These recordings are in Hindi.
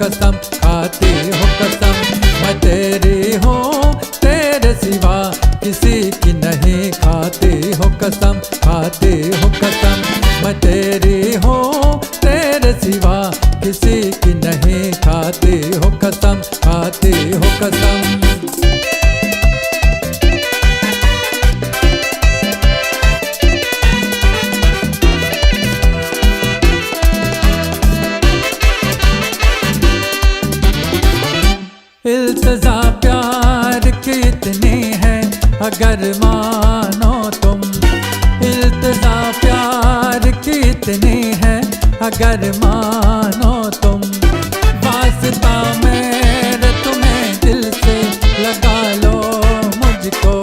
कसम, खाती हूँ कसम। मैं तेरी हूँ, तेरे सिवा किसी की नहीं, खाती हूँ कसम, खाती हूँ कसम। मैं तेरी हूँ, तेरे सिवा किसी की नहीं, खाती हूँ कसम, खाती हूँ कसम। इल्तिजा प्यार की इतनी है अगर मानो तुम, इल्तिजा प्यार की इतनी है अगर मानो तुम। वास्ता मेरे तुम्हें दिल से लगा लो मुझको,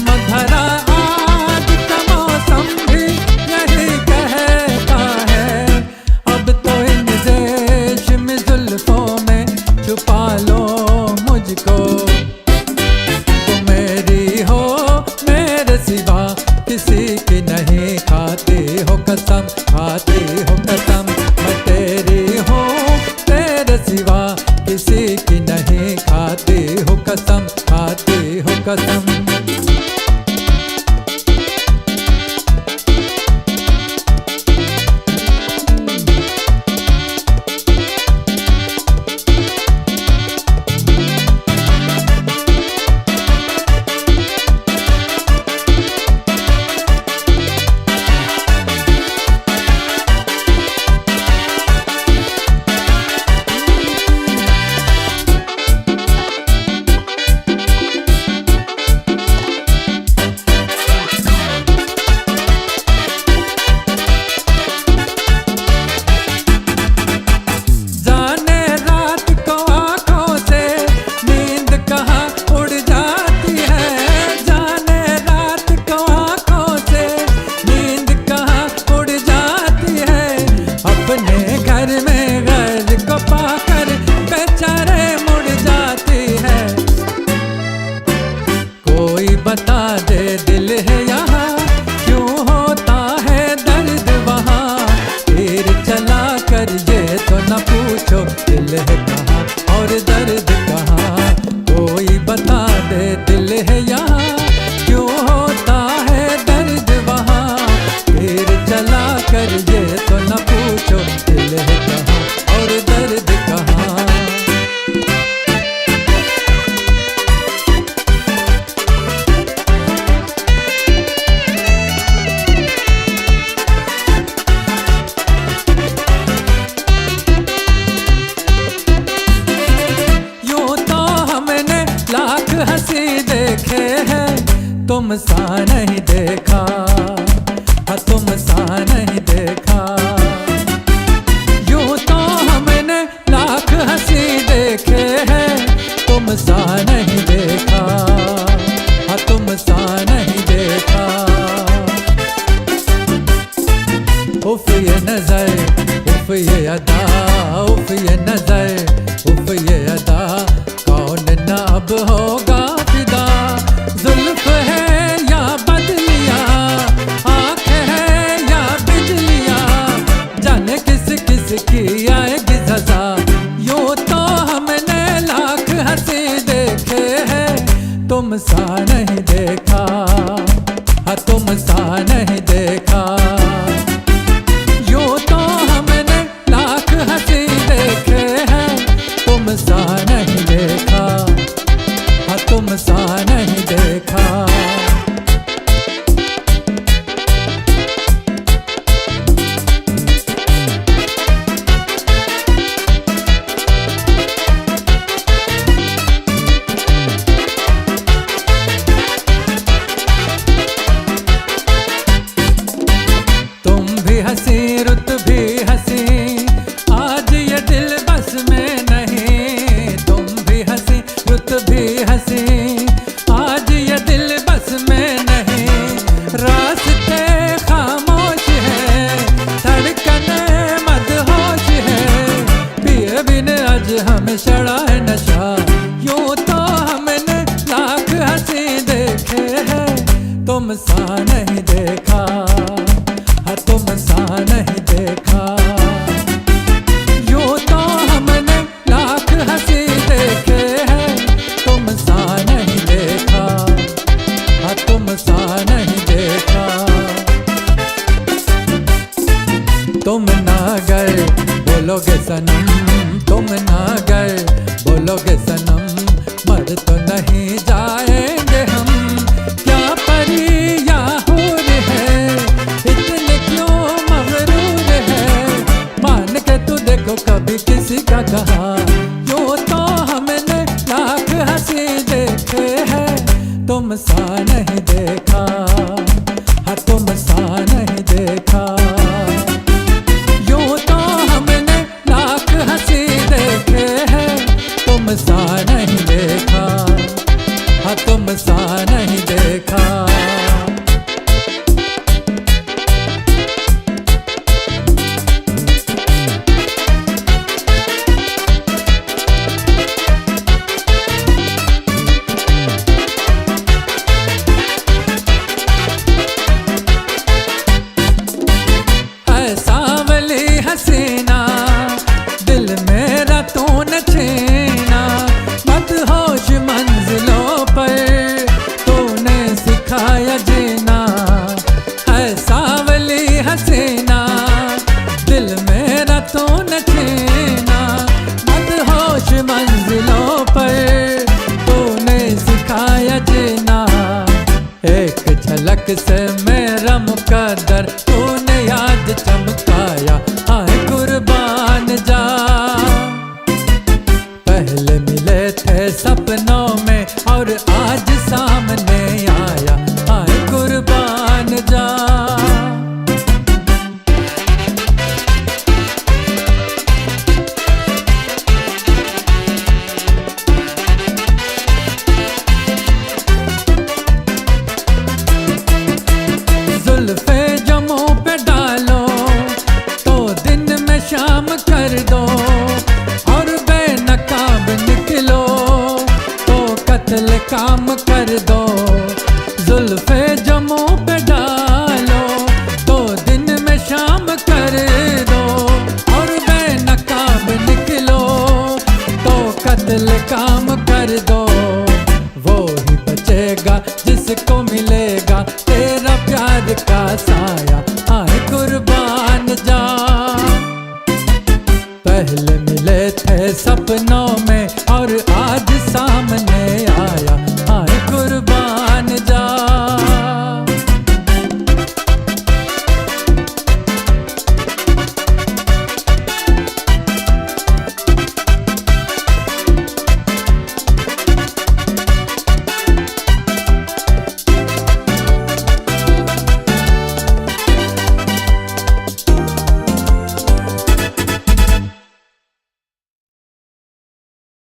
मधुरा आज का मौसम भी यही कहता है। अब तो इन रेशमी जुल्फों में छुपा लो मुझको। तुम मेरी हो, मेरे सिवा किसी की नहीं, खाती हो कसम, खाती हो कसम। मैं तेरी हूँ, तेरे सिवा किसी की नहीं, खाती हो कसम, खाती हो कसम। बता दे दिल है यहाँ, क्यों होता है दर्द वहाँ। तीर चला कर ये तो न पूछो दिल है कहाँ और दर्द कहाँ। कोई बता दे दिल है यहाँ, क्यों होता है दर्द वहाँ। तीर चला कर ये तो न पूछो दिल है कहाँ और दर्द कहाँ। हंसी देखे हैं, तुम सा नहीं देखा, हाँ तुम सा नहीं देखा। यूं तो हमने लाख हंसी देखे हैं, तुम सा नहीं देखा, हाँ तुम सा नहीं देखा। उफ ये नजर, उफ ये अदा, उफ ये नजर, उफ ये अदा। कौन न अब होगा फिदा, जुल्फ है या बदलियाँ, आँख है या बिजलियाँ। जाने किस किस की आएगी सजा। यूं तो हमने लाख हंसी देखे हैं, तुम सा नहीं देखा, हाँ तुम सा नहीं देखा। यूं तो हमने लाख हंसी देखे हैं, तुम सा नहीं देखा, हाँ तुम सा नहीं देखा। तुम भी हंसी, रुत भी हंसी, आज ये दिल बस में नहीं। तुम भी हंसी, रुत भी हंसी, आज ये दिल बस में नहीं। रास्ते खामोश है, धड़कने मदहोश है, पिए बिन आज हमें चढ़ा है नशा। यूं तो हमने लाख हंसी देखे हैं, तुम सा नहीं देखा, हाँ तुम सा नहीं देखा। यूं तो हमने तुम ना अगर बोलोगे सनम, तुम ना अगर बोलोगे सनम, मर तो नहीं जाएंगे हम। क्या परी या हूर है, इतने क्यों मगरूर है, मान के तू देखो कभी किसी का कहा। यूं तो हमने लाख हंसी देखे हैं, तुम सा नहीं देखा, हाँ तुम सा नहीं देखा। यूं तो हमने लाख हंसी देखे हैं, तुम सा नहीं देखा, हाँ तुम सा नहीं देखा। हसीना दिल मेरा तू न छीना, मदहोश मंजिलों पर तूने सिखाया जीना। है सावली हसीना दिल मेरा तू न छीना, मदहोश मंजिलों पर तूने सिखाया जीना। एक झलक से मेरा मुकद्दर तूने याद चमकाया, आए कुर्बान जा। पहले मिले थे सपनों में और आज सामने आया, आए कुर्बान जा। जुल्फे जो मुंह पे डालो तो दिन में शाम कर दो, और बेनकाब निकलो तो कत्ल काम कर दो। जुल्फे जो मुंह पे डालो तो दिन में शाम कर दो, और बेनकाब निकलो तो कत्ल काम कर दो। वो ही बचेगा जिसको मिलेगा तेरा प्यार का साया, आए कुर्बान जा। पहले मिले थे सपनों में